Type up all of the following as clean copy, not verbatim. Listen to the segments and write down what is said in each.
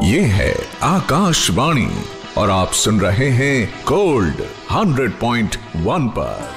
ये है आकाशवाणी और आप सुन रहे हैं गोल्ड 100.1 पर।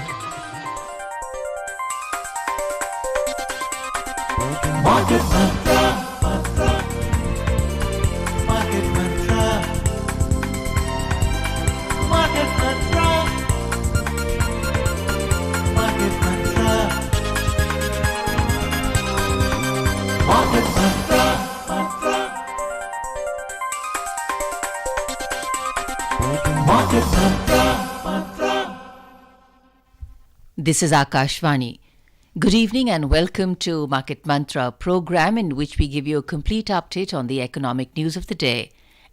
This is Akashvani. Good evening and welcome to Market Mantra, a program in which we give you a complete update on the economic news of the day.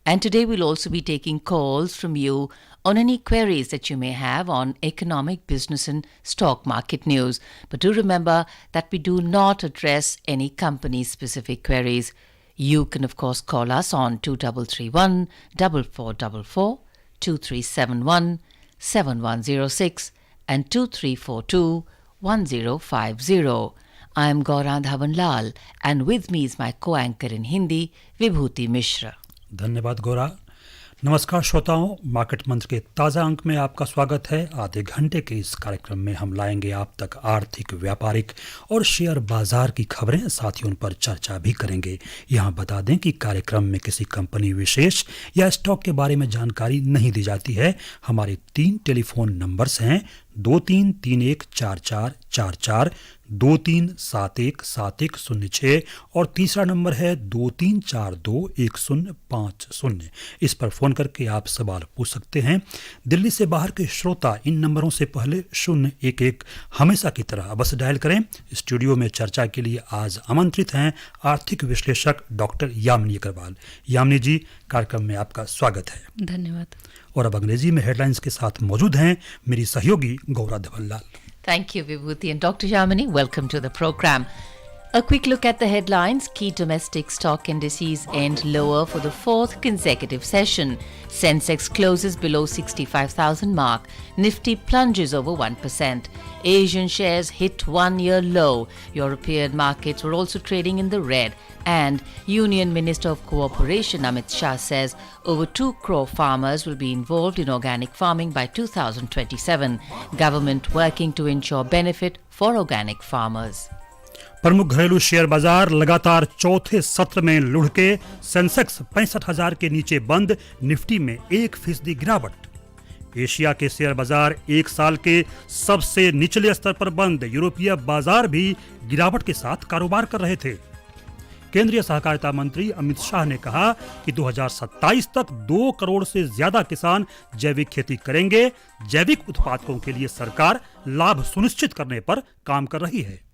And today we'll also be taking calls from you on any queries that you may have on economic, business and stock market news. But do remember that we do not address any company-specific queries. You can of course call us on 2331 4444, 2371 7106 and 2342 1050. I am Gaurang Dhawanlal and with me is my co-anchor in Hindi, Vibhuti Mishra. धन्यवाद गौरा। नमस्कार श्रोताओं, market मंत्र के ताज़ा अंक में आपका स्वागत है। आधे घंटे के इस कार्यक्रम में हम लाएंगे आप तक आर्थिक, व्यापारिक और शेयर बाजार की खबरें, साथ ही उन पर चर्चा भी करेंगे। यहाँ बता दें कि कार्यक्रम में किसी कंपनी विशेष या स्टॉक के बारे में जानकारी नहीं दी जाती है। हमारे 3 टेलीफोन नंबर्स हैं 23314444, 23717106 और तीसरा नंबर है 23421050। इस पर फोन करके आप सवाल पूछ सकते हैं। दिल्ली से बाहर के श्रोता इन नंबरों से पहले 011 हमेशा की तरह बस डायल करें। स्टूडियो में चर्चा के लिए आज आमंत्रित हैं आर्थिक विश्लेषक डॉक्टर यामिनी अग्रवाल। यामिनी जी, कार्यक्रम में आपका स्वागत है। धन्यवाद। और अब अंग्रेजी में हेडलाइंस के साथ मौजूद हैं मेरी सहयोगी Gaura धवललाल। Thank you, Vibhuti. And Dr. Yamini, welcome to the program. A quick look at the headlines. Key domestic stock indices end lower for the fourth consecutive session. Sensex closes below 65,000 mark. Nifty plunges over 1%. Asian shares hit one-year low. European markets were also trading in the red. And Union Minister of Cooperation Amit Shah says over 2 crore farmers will be involved in organic farming by 2027. Government working to ensure benefit for organic farmers. प्रमुख घरेलू share बाजार लगातार चौथे सत्र में लुढ़के। Sensex 65,000 के नीचे बंद, निफ्टी में 1% गिरावट। एशिया के शेयर बाजार एक साल के सबसे निचले स्तर पर बंद। यूरोपीय बाजार भी गिरावट के साथ कारोबार कर रहे थे। केंद्रीय सहकारिता मंत्री अमित शाह ने कहा कि 2027 तक 2 करोड़ से ज्यादा किसान जैविक खेती करेंगे। जैविक उत्पादकों के लिए सरकार लाभ सुनिश्चित करने पर काम कर रही है।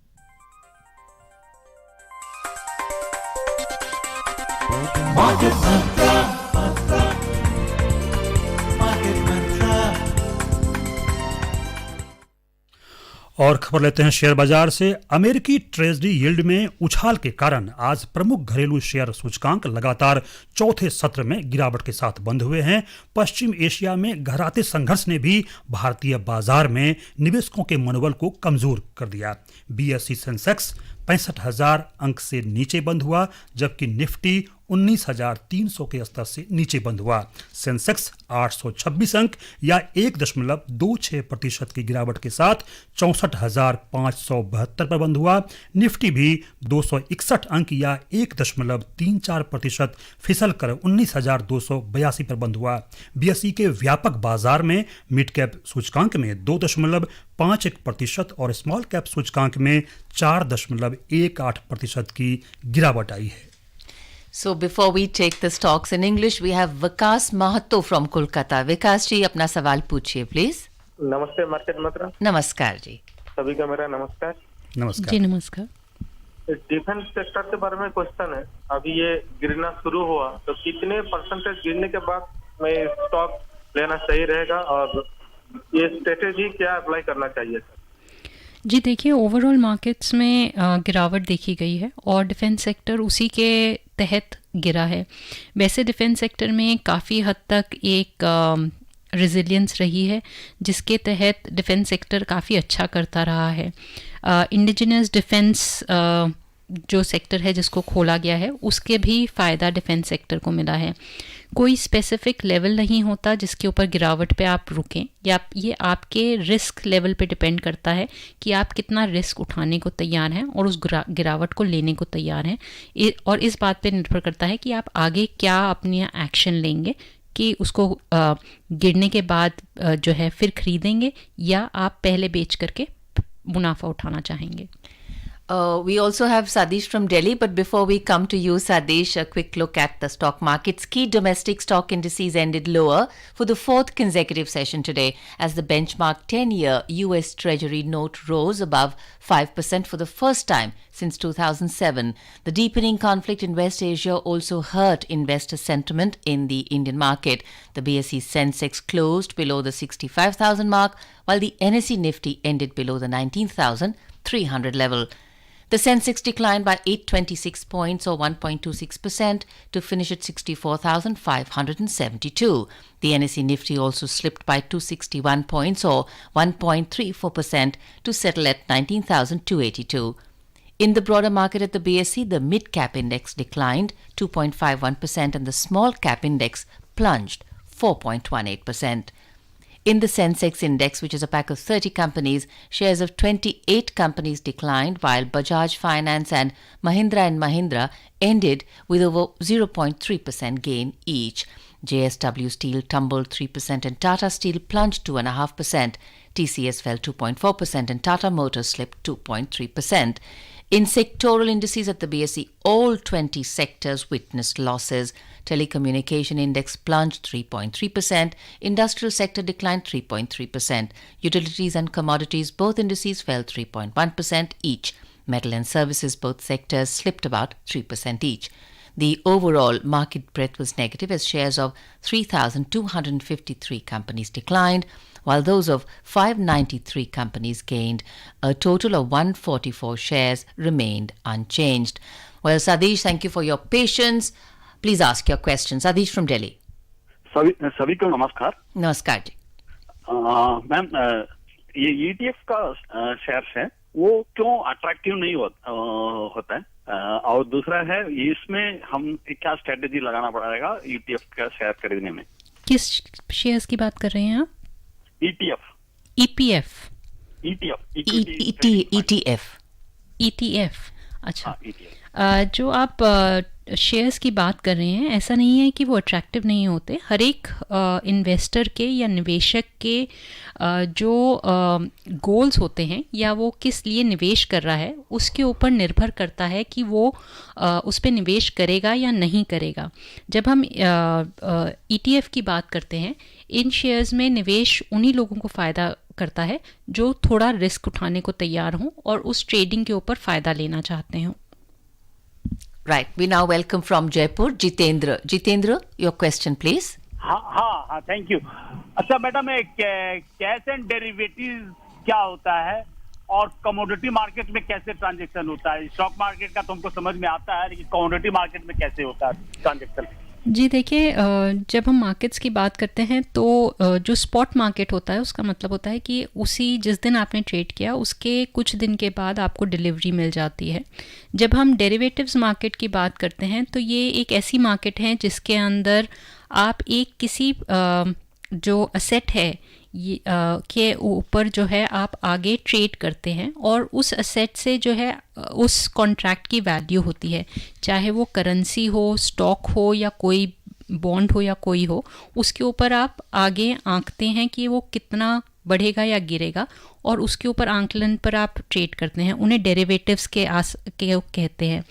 और खबर लेते हैं शेयर बाजार से। अमेरिकी ट्रेजरी यील्ड में उछाल के कारण आज प्रमुख घरेलू शेयर सूचकांक लगातार चौथे सत्र में गिरावट के साथ बंद हुए हैं। पश्चिम एशिया में गहराते संघर्ष ने भी भारतीय बाजार में निवेशकों के मनोबल को कमजोर कर दिया। बीएसई सेंसेक्स 65,000 अंक से नीचे बंद हुआ, जबकि निफ्टी 19,300 के स्तर से नीचे बंद हुआ। सेंसेक्स 826 अंक या 1.26% की गिरावट के साथ 64,572 पर बंद हुआ। निफ्टी भी 261 अंक या 1.34% फिसल कर 19,282 पर बंद हुआ। बीएसई के व्यापक बाजार में मिड कैप सूचकांक में 2.51% और स्मॉल कैप सूचकांक में 4.18% की गिरावट आई है। So before we take the stocks in English, we have Vikas Mahato from Kolkata. Vikas जी, अपना सवाल पूछिए प्लीज। नमस्ते मार्केट मंत्र। नमस्कार जी। सभी का मेरा नमस्कार। नमस्कार जी नमस्कार। डिफेंस सेक्टर के बारे में क्वेश्चन है। अभी ये गिरना शुरू हुआ तो कितने परसेंटेज गिरने के बाद में स्टॉक लेना सही रहेगा और ये स्ट्रेटेजी क्या अप्लाई करना चाहिए? जी देखिए, ओवरऑल मार्केट्स में गिरावट देखी गई है और डिफेंस सेक्टर उसी के तहत गिरा है। वैसे डिफेंस सेक्टर में काफ़ी हद तक एक रेजिलियंस रही है, जिसके तहत डिफेंस सेक्टर काफ़ी अच्छा करता रहा है। इंडिजिनस डिफेंस जो सेक्टर है जिसको खोला गया है उसके भी फ़ायदा डिफेंस सेक्टर को मिला है। कोई स्पेसिफिक लेवल नहीं होता जिसके ऊपर गिरावट पे आप रुकें, या ये आपके रिस्क लेवल पे डिपेंड करता है कि आप कितना रिस्क उठाने को तैयार हैं और उस गिरावट को लेने को तैयार हैं, और इस बात पे निर्भर करता है कि आप आगे क्या अपनी एक्शन लेंगे कि उसको गिरने के बाद जो है फिर खरीदेंगे या आप पहले बेच करके मुनाफा उठाना चाहेंगे। We also have Sadish from Delhi, but before we come to you, Sadish, a quick look at the stock markets. Key domestic stock indices ended lower for the fourth consecutive session today as the benchmark 10-year US Treasury note rose above 5% for the first time since 2007. The deepening conflict in West Asia also hurt investor sentiment in the Indian market. The BSE Sensex closed below the 65,000 mark, while the NSE Nifty ended below the 19,300 level. The Sensex declined by 826 points or 1.26% to finish at 64,572. The NSE Nifty also slipped by 261 points or 1.34% to settle at 19,282. In the broader market at the BSE, the mid-cap index declined 2.51% and the small-cap index plunged 4.18%. In the Sensex index, which is a pack of 30 companies, shares of 28 companies declined, while Bajaj Finance and Mahindra ended with over 0.3% gain each. JSW Steel tumbled 3% and Tata Steel plunged 2.5%. TCS fell 2.4% and Tata Motors slipped 2.3%. In sectoral indices at the BSE, all 20 sectors witnessed losses. Telecommunication index plunged 3.3%. Industrial sector declined 3.3%. Utilities and commodities, both indices fell 3.1% each. Metal and services, both sectors slipped about 3% each. The overall market breadth was negative as shares of 3,253 companies declined, while those of 593 companies gained. A total of 144 shares remained unchanged. Well, Sadish, thank you for your patience. Please ask your question. Sadish from Delhi. सभी को नमस्कार। नमस्कार जी। Ma'am, ये ETF का shares है वो क्यों attractive नहीं होता है, और दूसरा है इसमें हम क्या स्ट्रेटेजी लगाना पड़ेगा ETF का शेयर खरीदने में? किस शेयर्स की बात कर रहे हैं आप? ETF। ETF। अच्छा। हाँ, ETF। जो आप शेयर्स की बात कर रहे हैं, ऐसा नहीं है कि वो अट्रैक्टिव नहीं होते। हर एक इन्वेस्टर के या निवेशक के जो गोल्स होते हैं या वो किस लिए निवेश कर रहा है उसके ऊपर निर्भर करता है कि वो उस पर निवेश करेगा या नहीं करेगा। जब हम ETF की बात करते हैं, इन शेयर्स में निवेश उन्हीं लोगों को फ़ायदा करता है जो थोड़ा रिस्क उठाने को तैयार हों और उस ट्रेडिंग के ऊपर फ़ायदा लेना चाहते हों। Right. We now welcome from Jaipur, Jitendra. Jitendra, your question, please. हाँ, थैंक यू। अच्छा मैडम, कैश एंड डेरिवेटिव क्या होता है और कमोडिटी मार्केट में कैसे ट्रांजैक्शन होता है? स्टॉक मार्केट का तुमको समझ में आता है, लेकिन कमोडिटी मार्केट में कैसे होता है ट्रांजैक्शन? जी देखिए, जब हम मार्केट्स की बात करते हैं तो जो स्पॉट मार्केट होता है उसका मतलब होता है कि उसी जिस दिन आपने ट्रेड किया उसके कुछ दिन के बाद आपको डिलीवरी मिल जाती है। जब हम डेरिवेटिव्स मार्केट की बात करते हैं तो ये एक ऐसी मार्केट है जिसके अंदर आप एक किसी जो असेट है के ऊपर जो है आप आगे ट्रेड करते हैं और उस असेट से जो है उस कॉन्ट्रैक्ट की वैल्यू होती है, चाहे वो करेंसी हो, स्टॉक हो या कोई बॉन्ड हो या कोई हो, उसके ऊपर आप आगे आंकते हैं कि वो कितना बढ़ेगा या गिरेगा और उसके ऊपर आंकलन पर आप ट्रेड करते हैं। उन्हें डेरिवेटिव्स के कहते हैं।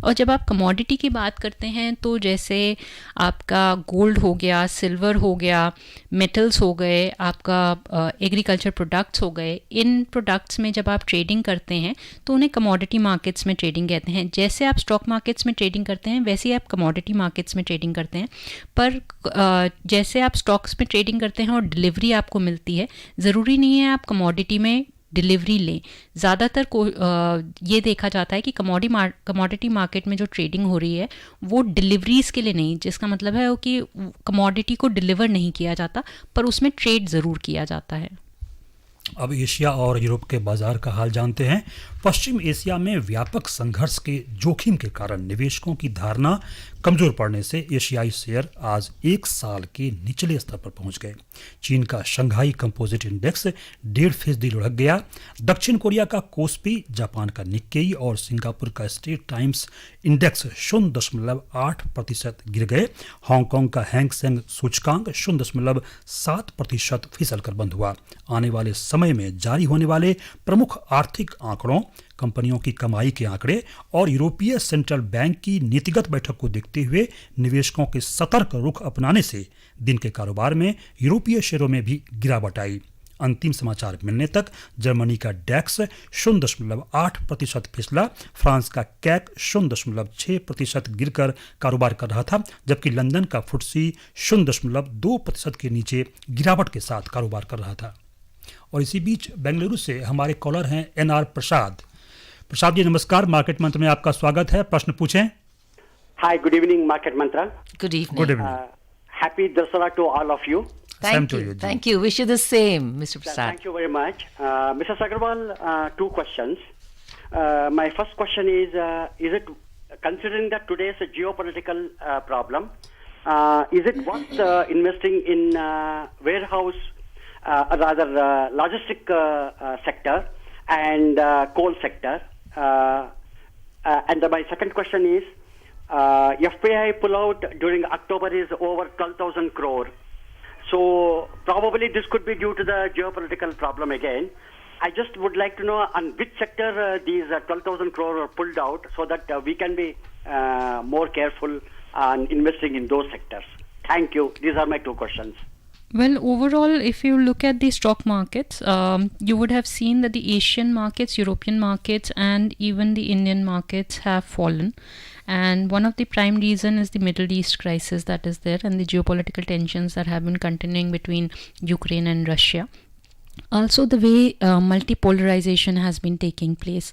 और जब आप कमोडिटी की बात करते हैं तो जैसे आपका गोल्ड हो गया, सिल्वर हो गया, मेटल्स हो गए, आपका एग्रीकल्चर प्रोडक्ट्स हो गए, इन प्रोडक्ट्स में जब आप ट्रेडिंग करते हैं तो उन्हें कमोडिटी मार्केट्स में ट्रेडिंग कहते हैं। जैसे आप स्टॉक मार्केट्स में ट्रेडिंग करते हैं वैसे ही आप कमोडिटी मार्केट्स में ट्रेडिंग करते हैं। पर जैसे आप स्टॉक्स में ट्रेडिंग करते हैं और डिलीवरी आपको मिलती है, ज़रूरी नहीं है आप कमोडिटी में डिलीवरी लें। ज़्यादातर ये देखा जाता है कि कमोडिटी मार्केट में जो ट्रेडिंग हो रही है वो डिलीवरीज़ के लिए नहीं, जिसका मतलब है कि कमोडिटी को डिलीवर नहीं किया जाता पर उसमें ट्रेड ज़रूर किया जाता है। अब एशिया और यूरोप के बाजार का हाल जानते हैं। पश्चिम एशिया में व्यापक संघर्ष के जोखिम के कारण निवेशकों की धारणा कमजोर पड़ने से एशियाई शेयर आज 1 साल के निचले स्तर पर पहुंच गए। चीन का शंघाई कंपोजिट इंडेक्स 1.5% लुढ़क गया। दक्षिण कोरिया का कोस्पी, जापान का निक्केई और सिंगापुर का स्ट्रेट टाइम्स इंडेक्स 0.8% गिर गए। हांगकांग का हैंग सेंग सूचकांक 0.7% फिसल कर बंद हुआ। आने वाले समय में जारी होने वाले प्रमुख आर्थिक आंकड़ों, कंपनियों की कमाई के आंकड़े और यूरोपीय सेंट्रल बैंक की नीतिगत बैठक को देखते हुए निवेशकों के सतर्क रुख अपनाने से दिन के कारोबार में यूरोपीय शेयरों में भी गिरावट आई। अंतिम समाचार मिलने तक जर्मनी का डैक्स 0.8% फिसला। फ्रांस का कैक 0.6% गिरकर कारोबार कर रहा था, जबकि लंदन का फुटसी 0.2% के नीचे गिरावट के साथ कारोबार कर रहा था। और इसी बीच बेंगलुरु से हमारे कॉलर हैं NR प्रसाद। प्रसाद जी नमस्कार, मार्केट मंत्र में आपका स्वागत है, प्रश्न पूछें। Hi, good evening, Market Mantra. Good evening. Good evening. Happy Dasara to all of you. Thank to you. you, Ji. Thank you. Wish you the same, Mr. Prasad. Thank you very much. Mrs. Agarwal, 2 questions. My first question is it, considering that today's geopolitical problem, is it worth investing in warehouse, rather logistic sector and coal sector? And my second question is, FPI pullout during October is over 12,000 crore. So probably this could be due to the geopolitical problem again. I just would like to know on which sector these 12,000 crore are pulled out so that we can be more careful on investing in those sectors. Thank you. These are my 2 questions. Well, overall, if you look at the stock markets, you would have seen that the Asian markets, European markets, and even the Indian markets have fallen. And one of the prime reason is the Middle East crisis that is there and the geopolitical tensions that have been continuing between Ukraine and Russia. Also, the way multipolarization has been taking place.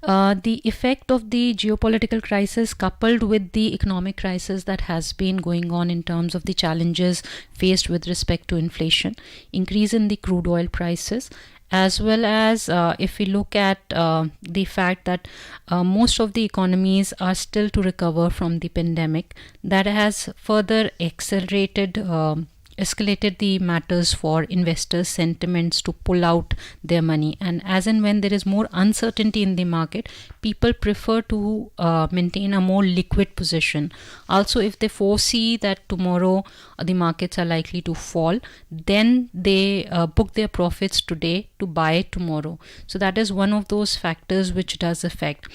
The effect of the geopolitical crisis coupled with the economic crisis that has been going on in terms of the challenges faced with respect to inflation, increase in the crude oil prices, as well as if we look at the fact that most of the economies are still to recover from the pandemic, that has further escalated the matters for investors' sentiments to pull out their money. And as and when there is more uncertainty in the market, people prefer to maintain a more liquid position. Also, if they foresee that tomorrow the markets are likely to fall, then they book their profits today to buy tomorrow. So that is one of those factors which does affect.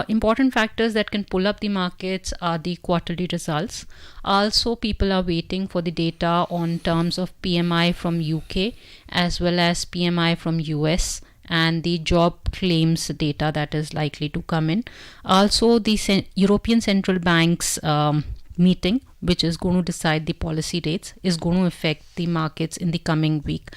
Important factors that can pull up the markets are the quarterly results. Also, people are waiting for the data on terms of PMI from UK as well as PMI from US and the job claims data that is likely to come in. Also, the European Central Bank's meeting, which is going to decide the policy rates, is going to affect the markets in the coming week.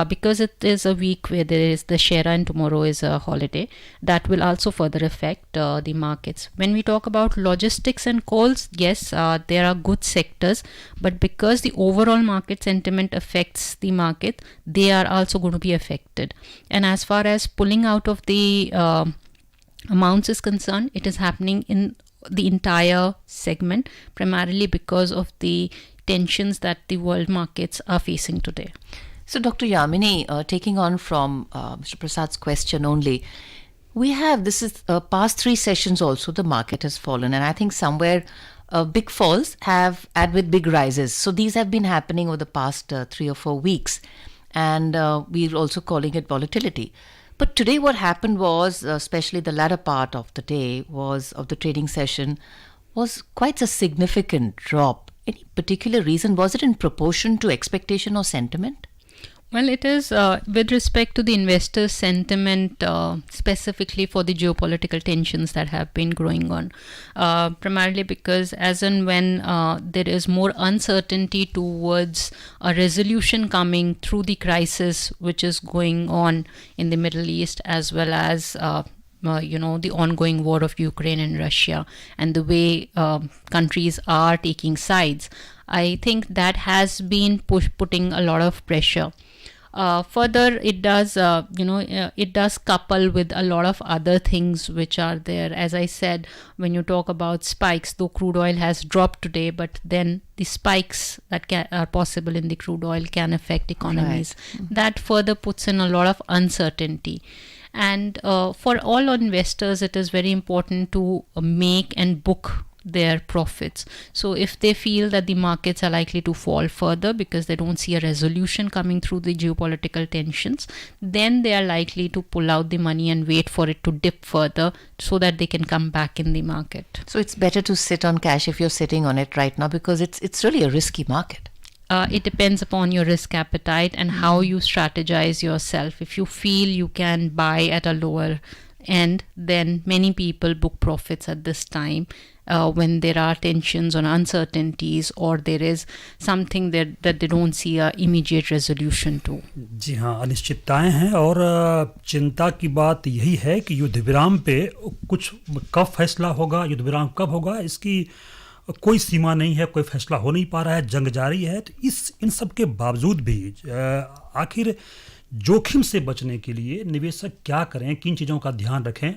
Because it is a week where there is the Shera and tomorrow is a holiday, that will also further affect the markets. When we talk about logistics and coals, yes, there are good sectors, but because the overall market sentiment affects the market, they are also going to be affected. And as far as pulling out of the amounts is concerned, it is happening in the entire segment, primarily because of the tensions that the world markets are facing today. So, Dr. Yamini, taking on from Mr. Prasad's question only, we have, this is past 3 sessions also, the market has fallen, and I think somewhere big falls have add with big rises. So these have been happening over the past 3 or 4 weeks, and we're also calling it volatility. But today what happened was, especially the latter part of the day was of the trading session, was quite a significant drop. Any particular reason? Was it in proportion to expectation or sentiment? Well, it is with respect to the investor sentiment, specifically for the geopolitical tensions that have been going on. Primarily because as and when there is more uncertainty towards a resolution coming through the crisis which is going on in the Middle East, as well as the ongoing war of Ukraine and Russia, and the way countries are taking sides, I think that has been putting a lot of pressure. Further, it does, it does couple with a lot of other things which are there. As I said, when you talk about spikes, though crude oil has dropped today, but then the spikes that are possible in the crude oil can affect economies. Right. That further puts in a lot of uncertainty. And for all investors, it is very important to make and book their profits. So if they feel that the markets are likely to fall further because they don't see a resolution coming through the geopolitical tensions, then they are likely to pull out the money and wait for it to dip further so that they can come back in the market. So it's better to sit on cash if you're sitting on it right now, because it's really a risky market. It depends upon your risk appetite and how you strategize yourself. If you feel you can buy at a lower end, then many people book profits at this time when there are tensions or uncertainties, or there is something that they don't see a immediate resolution to. जी हाँ, अनिश्चितताएं हैं और चिंता की बात यही है कि युद्ध विराम पे कुछ कब फैसला होगा, युद्ध विराम कब होगा, इसकी कोई सीमा नहीं है, कोई फैसला हो नहीं पा रहा है, जंग जारी है। तो इन सब के बावजूद भी आखिर जोखिम से बचने के लिए निवेशक क्या करें, किन चीज़ों का ध्यान रखें?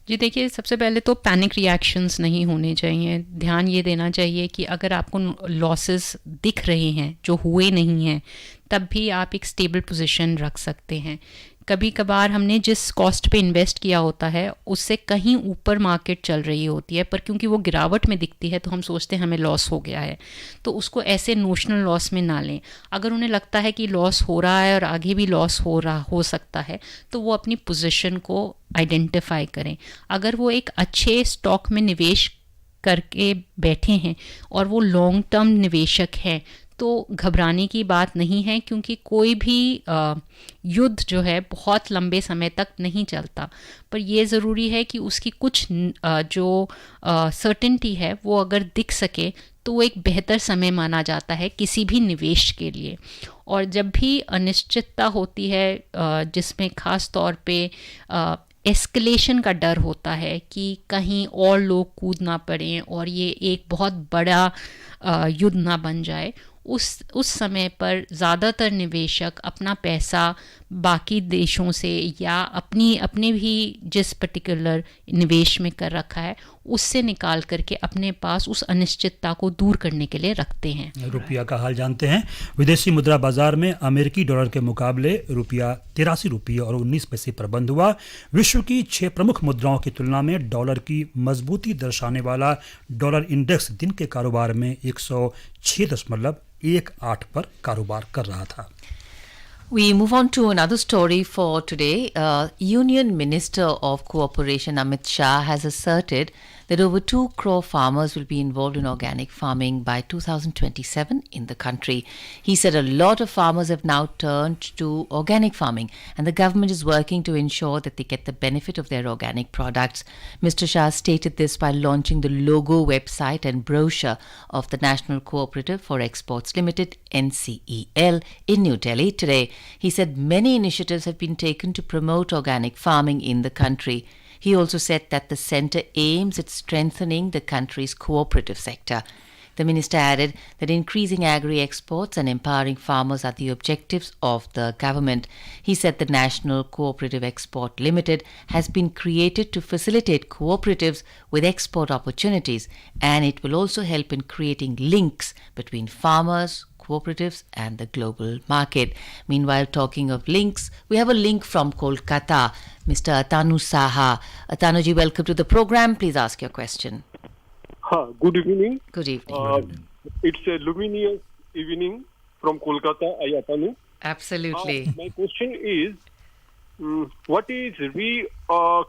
जी देखिए, सबसे पहले तो पैनिक रिएक्शंस नहीं होने चाहिए। ध्यान ये देना चाहिए कि अगर आपको लॉसेस दिख रहे हैं जो हुए नहीं हैं, तब भी आप एक स्टेबल पोजीशन रख सकते हैं। कभी कभार हमने जिस कॉस्ट पे इन्वेस्ट किया होता है उससे कहीं ऊपर मार्केट चल रही होती है, पर क्योंकि वो गिरावट में दिखती है तो हम सोचते हैं हमें लॉस हो गया है। तो उसको ऐसे नोशनल लॉस में ना लें। अगर उन्हें लगता है कि लॉस हो रहा है और आगे भी लॉस हो सकता है, तो वो अपनी पोजीशन को आइडेंटिफाई करें। अगर वो एक अच्छे स्टॉक में निवेश करके बैठे हैं और वो लॉन्ग टर्म निवेशक हैं, तो घबराने की बात नहीं है, क्योंकि कोई भी युद्ध जो है बहुत लंबे समय तक नहीं चलता। पर ये ज़रूरी है कि उसकी कुछ जो सर्टेनिटी है वो अगर दिख सके तो वो एक बेहतर समय माना जाता है किसी भी निवेश के लिए। और जब भी अनिश्चितता होती है जिसमें ख़ास तौर पे एस्केलेशन का डर होता है कि कहीं और लोग कूद ना पड़ें और ये एक बहुत बड़ा युद्ध ना बन जाए, उस समय पर ज़्यादातर निवेशक अपना पैसा बाकी देशों से या अपने भी जिस पर्टिकुलर निवेश में कर रखा है उससे निकाल करके अपने पास उस अनिश्चितता को दूर करने के लिए रखते हैं। रुपया का हाल जानते हैं। विदेशी मुद्रा बाजार में अमेरिकी डॉलर के मुकाबले रुपया 83 रुपये और 19 पैसे पर बंद हुआ। विश्व की 6 प्रमुख मुद्राओं की तुलना में डॉलर की मजबूती दर्शाने वाला डॉलर इंडेक्स दिन के कारोबार में 106.18 पर कारोबार कर रहा था। We move on to another story for today. Union Minister of Cooperation Amit Shah has asserted that over 2 crore farmers will be involved in organic farming by 2027 in the country. He said a lot of farmers have now turned to organic farming, and the government is working to ensure that they get the benefit of their organic products. Mr. Shah stated this by launching the logo, website and brochure of the National Cooperative for Exports Limited, NCEL, in New Delhi today. He said many initiatives have been taken to promote organic farming in the country. He also said that the centre aims at strengthening the country's cooperative sector. The minister added that increasing agri-exports and empowering farmers are the objectives of the government. He said the National Cooperative Export Limited has been created to facilitate cooperatives with export opportunities, and it will also help in creating links between farmers, cooperatives and the global market. Meanwhile, talking of links, we have a link from Kolkata. Mr. Atanu Saha. Atanuji, welcome to the program. Please ask your question. Good evening. Good evening. It's a luminous evening from Kolkata. I Atanu. Absolutely. My question is, what is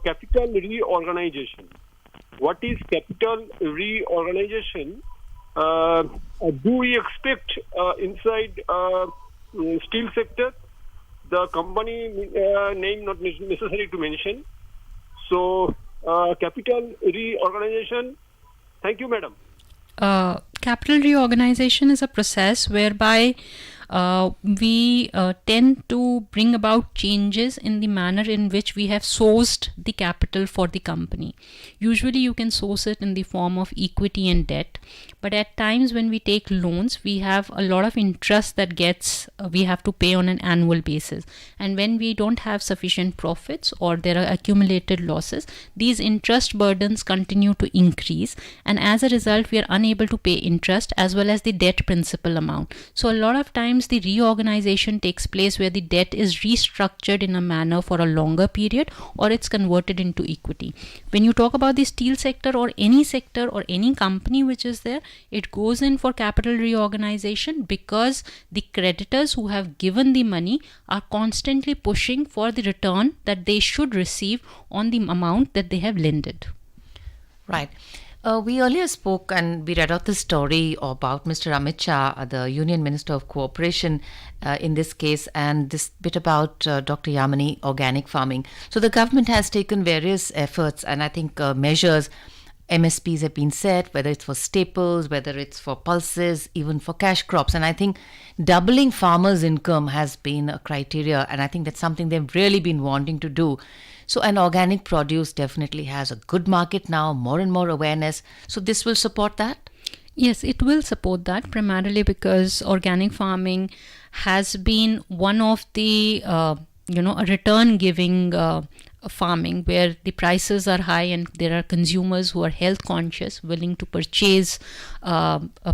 capital reorganization? What is capital reorganization? Do we expect inside steel sector, the company name not necessary to mention? So, capital reorganization. Thank you, madam. Capital reorganization is a process whereby we tend to bring about changes in the manner in which we have sourced the capital for the company. Usually you can source it in the form of equity and debt, but at times when we take loans, we have a lot of interest that we have to pay on an annual basis. And when we don't have sufficient profits or there are accumulated losses, these interest burdens continue to increase, and as a result we are unable to pay interest as well as the debt principal amount. So a lot of times the reorganization takes place where the debt is restructured in a manner for a longer period, or it's converted into equity. When you talk about the steel sector or any company which is there, it goes in for capital reorganization because the creditors who have given the money are constantly pushing for the return that they should receive on the amount that they have lended. Right. We earlier spoke and we read out the story about Mr. Amit Shah, the Union Minister of Cooperation in this case, and this bit about Dr. Yamini, organic farming. So the government has taken various efforts and I think measures. MSPs have been set, whether it's for staples, whether it's for pulses, even for cash crops. And I think doubling farmers' income has been a criteria, and I think that's something they've really been wanting to do. So an organic produce definitely has a good market now, more and more awareness. So this will support that? Yes, it will support that, primarily because organic farming has been one of the a return giving farming where the prices are high and there are consumers who are health conscious, willing to purchase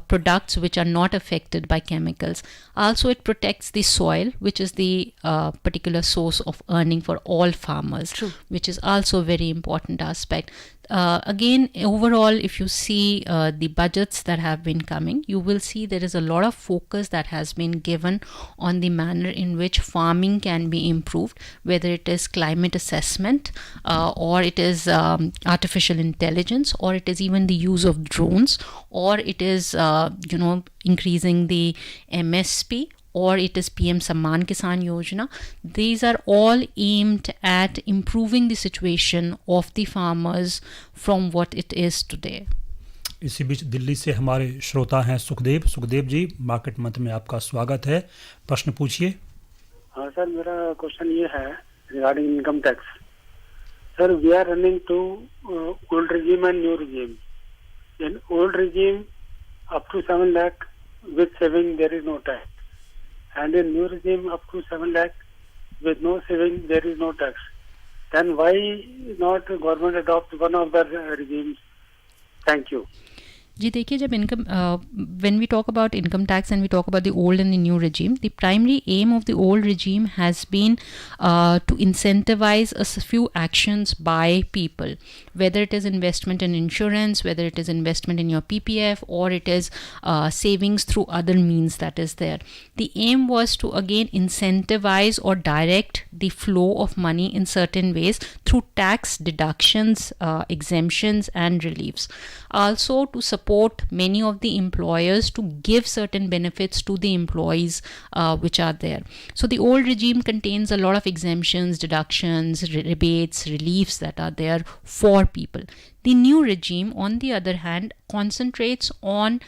products which are not affected by chemicals. Also, it protects the soil, which is the particular source of earning for all farmers. True. Which is also a very important aspect. Again, overall, if you see the budgets that have been coming, you will see there is a lot of focus that has been given on the manner in which farming can be improved, whether it is climate assessment or it is artificial intelligence, or it is even the use of drones, or it is increasing the MSP, or it is PM Samman Kisan Yojana. These are all aimed at improving the situation of the farmers from what it is today. इसी बीच दिल्ली से हमारे श्रोता हैं Sukhdev ji, market मंत्र में आपका स्वागत है, प्रश्न पूछिए। हाँ सर, मेरा क्वेश्चन ये है regarding income tax. Sir, we are running to old regime and new regime. In old regime, up to 7 lakh with saving there is no tax, and in new regime up to 7 lakh with no saving there is no tax. Then why not government adopt one of the regimes? Thank you. जी देखिए, जब income when we talk about income tax and we talk about the old and the new regime, the primary aim of the old regime has been to incentivize a few actions by people, whether it is investment in insurance, whether it is investment in your PPF, or it is savings through other means that is there. The aim was to again incentivize or direct the flow of money in certain ways through tax deductions, exemptions and reliefs. Also to support many of the employers to give certain benefits to the employees which are there. So the old regime contains a lot of exemptions, deductions, rebates, reliefs that are there for people. The new regime, on the other hand, concentrates on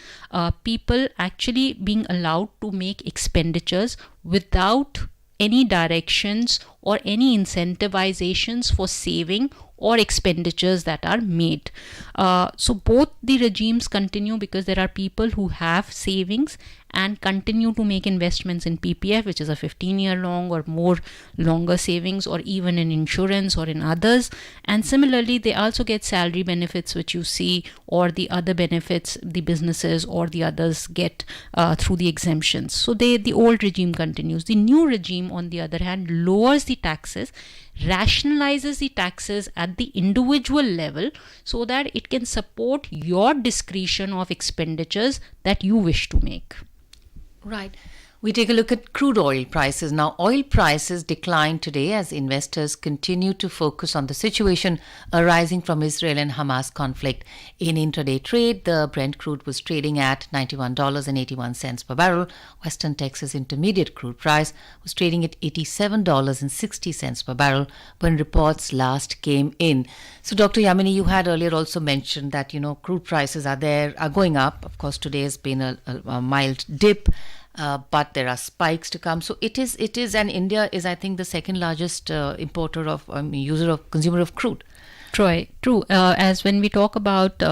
people actually being allowed to make expenditures without any directions or any incentivizations for saving or expenditures that are made. So both the regimes continue because there are people who have savings and continue to make investments in PPF, which is a 15-year long or more longer savings, or even in insurance or in others. And similarly, they also get salary benefits, which you see, or the other benefits the businesses or the others get through the exemptions. So the old regime continues. The new regime, on the other hand, lowers the taxes, rationalizes the taxes at the individual level so that it can support your discretion of expenditures that you wish to make. Right. We take a look at crude oil prices. Now, oil prices declined today as investors continue to focus on the situation arising from Israel and Hamas conflict. In intraday trade, the Brent crude was trading at $91.81 per barrel. Western Texas Intermediate crude price was trading at $87.60 per barrel when reports last came in. So, Dr. Yamini, you had earlier also mentioned that, crude prices are going up. Of course, today has been a mild dip. but there are spikes to come. So it is, and India is, I think, the second largest importer of, consumer of crude. True. As when we talk about,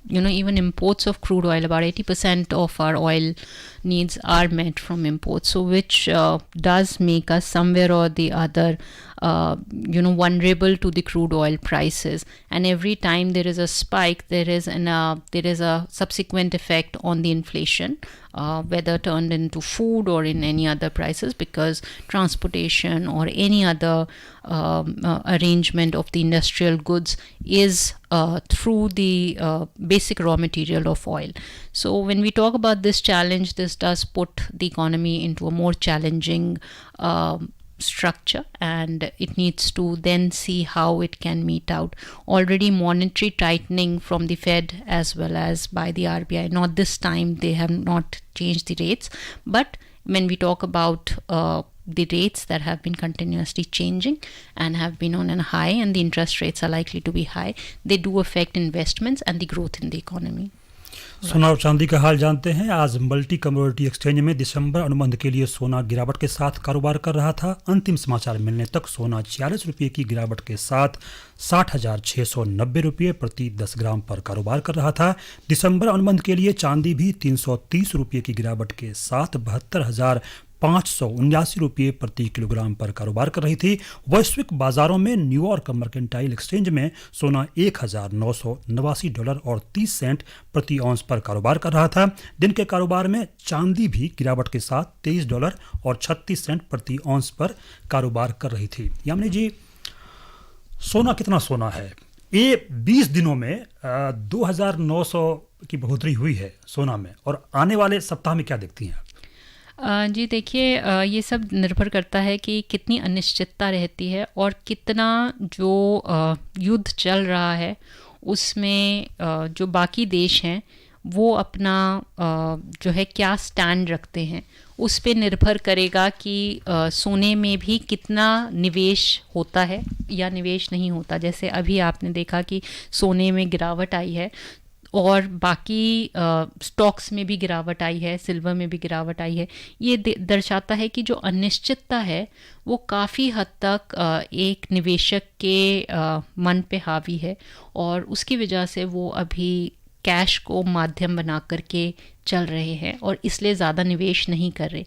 even imports of crude oil, about 80% of our oil needs are met from imports. So which does make us somewhere or the other, vulnerable to the crude oil prices. And every time there is a spike, there is a subsequent effect on the inflation, whether turned into food or in any other prices, because transportation or any other arrangement of the industrial goods is through the basic raw material of oil. So when we talk about this challenge, this does put the economy into a more challenging structure, and it needs to then see how it can meet out. Already monetary tightening from the Fed as well as by the RBI, not this time, they have not changed the rates, but when we talk about the rates that have been continuously changing and have been on a high, and the interest rates are likely to be high, they do affect investments and the growth in the economy. सोना और चांदी का हाल जानते हैं। आज multi commodity exchange में दिसंबर अनुबंध के लिए सोना गिरावट के साथ कारोबार कर रहा था। अंतिम समाचार मिलने तक सोना 46 रुपये की गिरावट के साथ 60,690 रुपये प्रति 10 ग्राम पर कारोबार कर रहा था। दिसंबर अनुबंध के लिए चांदी भी 330 रुपये की गिरावट के साथ 72,579 रुपये प्रति किलोग्राम पर कारोबार कर रही थी। वैश्विक बाजारों में न्यूयॉर्क मर्केंटाइल एक्सचेंज में सोना $1,989 और 30 सेंट प्रति औंस पर कारोबार कर रहा था। दिन के कारोबार में चांदी भी गिरावट के साथ $23 और 36 सेंट प्रति औंस पर कारोबार कर रही थी। यामिनी जी, सोना कितना सोना है? ये 20 दिनों में 2,900 की बढ़ोतरी हुई है सोना में, और आने वाले सप्ताह में क्या देखती हैं? जी देखिए, ये सब निर्भर करता है कि कितनी अनिश्चितता रहती है और कितना जो युद्ध चल रहा है उसमें जो बाकी देश हैं वो अपना जो है क्या स्टैंड रखते हैं, उस पे निर्भर करेगा कि सोने में भी कितना निवेश होता है या निवेश नहीं होता। जैसे अभी आपने देखा कि सोने में गिरावट आई है और बाकी स्टॉक्स में भी गिरावट आई है, सिल्वर में भी गिरावट आई है। ये दर्शाता है कि जो अनिश्चितता है वो काफ़ी हद तक एक निवेशक के मन पे हावी है, और उसकी वजह से वो अभी कैश को माध्यम बना करके चल रहे हैं और इसलिए ज़्यादा निवेश नहीं कर रहे।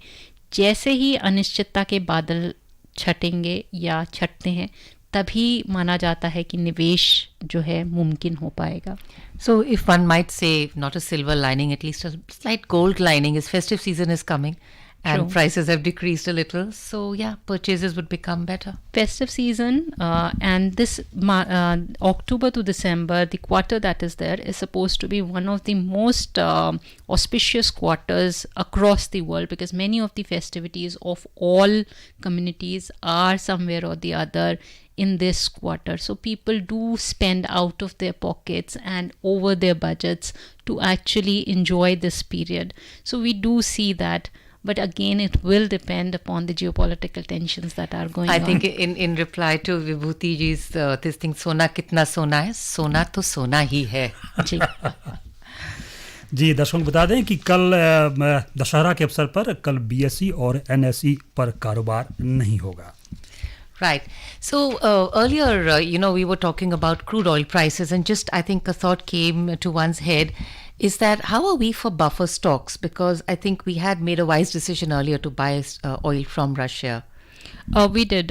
जैसे ही अनिश्चितता के बादल छटेंगे या छटते हैं, तभी माना जाता है कि निवेश जो है मुमकिन हो पाएगा। So if one might say, not a silver lining, at least a slight gold lining, is festive season is coming and True. prices have decreased a little. So yeah, purchases would become better. Festive season and this October to December, the quarter that is there is supposed to be one of the most auspicious quarters across the world, because many of the festivities of all communities are somewhere or the other in this quarter. So people do spend out of their pockets and over their budgets to actually enjoy this period. So we do see that. But again, it will depend upon the geopolitical tensions that are going on. I think in reply to Vibhuti ji's this thing, सोना कितना सोना है? सोना तो सोना ही है। जी जी, दर्शकों को बता दें कि कल दशहरा के अवसर पर कल BSE और NSE पर कारोबार नहीं होगा। Right. So earlier, we were talking about crude oil prices, and just I think a thought came to one's head, is that how are we for buffer stocks? Because I think we had made a wise decision earlier to buy oil from Russia. We did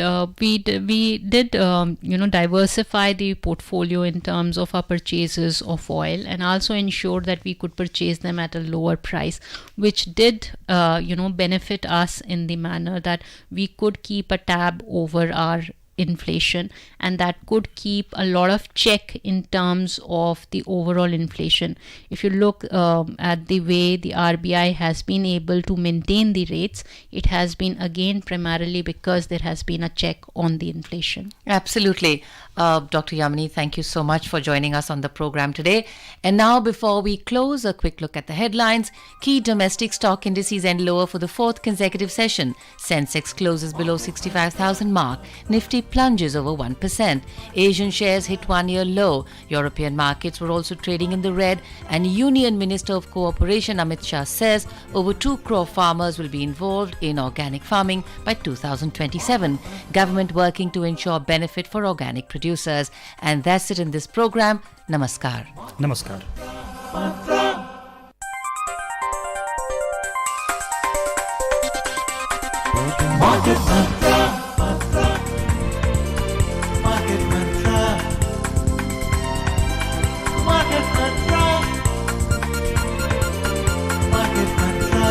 diversify the portfolio in terms of our purchases of oil, and also ensure that we could purchase them at a lower price, which did benefit us in the manner that we could keep a tab over our inflation, and that could keep a lot of check in terms of the overall inflation. If you look at the way the RBI has been able to maintain the rates, it has been again primarily because there has been a check on the inflation. Absolutely. Dr. Yamini, thank you so much for joining us on the program today. And now, before we close, a quick look at the headlines. Key domestic stock indices end lower for the fourth consecutive session. Sensex closes below 65,000 mark. Nifty plunges over 1%. Asian shares hit one-year low. European markets were also trading in the red. And Union Minister of Cooperation Amit Shah says over 2 crore farmers will be involved in organic farming by 2027. Government working to ensure benefit for organic producers. And that's it in this program. Namaskar. Namaskar. Market Mantra. Market Mantra. Market Mantra. Market Mantra.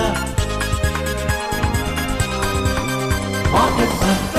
Market Mantra.